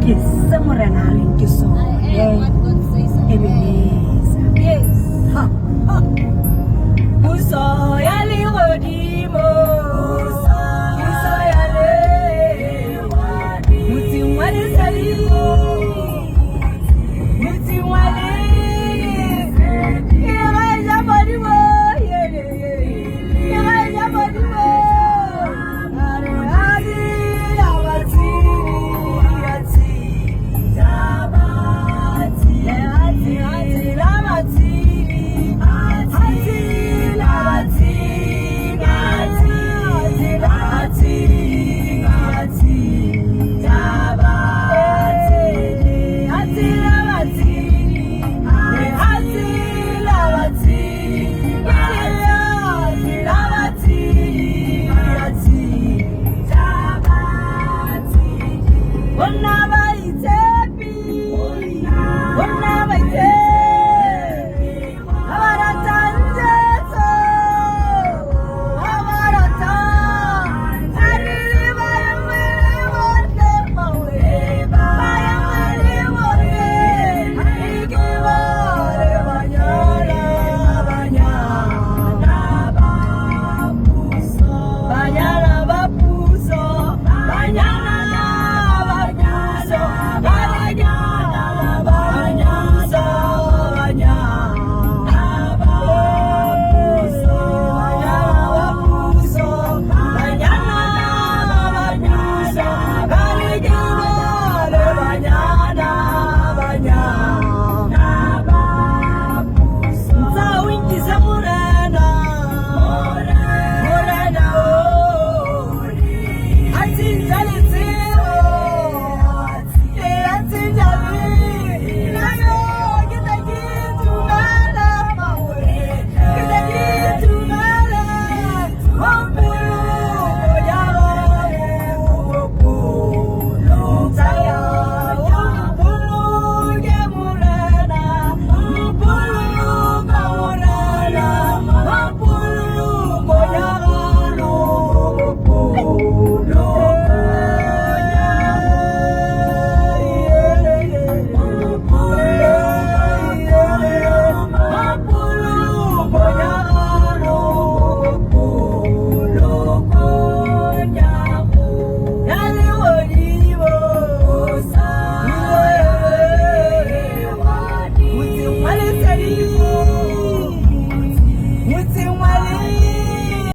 Yes, somewhere na link so. What God says. Ebeneza. Yes. Ha. Ha. Uso yali wodimo. Uso yali wodi. Muti wali salimu. Muti wali. Iraja bodimo. Iraja bodimo. Adi awati. When I